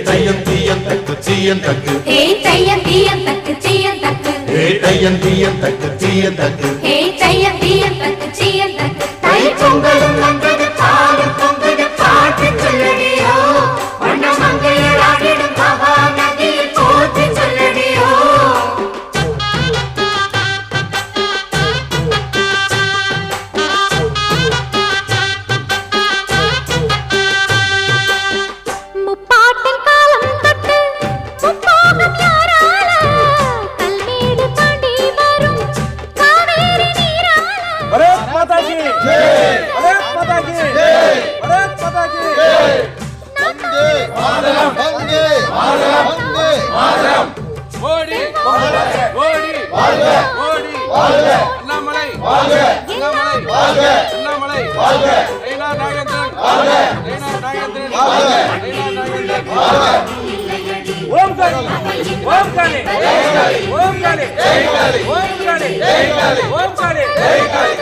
தையம் தீயம் தக்கு சீயம் தக்கு தையம் தீயம் தக்கு சீயம் தக்கு தையம் தீயம் தக்கு சீயம் தக்கு தையம் தீயம் தக்கு சீயம் தக்கு தை பொங்கலும் வந்தது பாலும் பொங்குது பாட்டு சொல்லடியோ வண்ண மங்கையர் ஆடிடும் மகா நதியில் போற்றி சொல்லடியோ முப்பாட்டின் காலம் தொட்டு முப்போகம் யாரால கல்மேடு தாண்டி வரும் காவேரி நீரால भारत माता की जय भारत माता की जय भारत माता की जय वंदे मातरम वंदे मातरम वंदे मातरम मोदी मोदी வாழ்க मोदी வாழ்க அண்ணாமலை வாழ்க அண்ணாமலை வாழ்க அண்ணாமலை வாழ்க ஐனா நாகேந்திரன் வாழ்க ஐனா நாகேந்திரன் வாழ்க ஐனா நாகேந்திரன் வாழ்க ஓம் காளி ஓம் காளி ஜெய் காளி ஓம் காளி ஜெய் காளி ஓம் காளி ஜெய் காளி ஓம் காளி ஜெய் காளி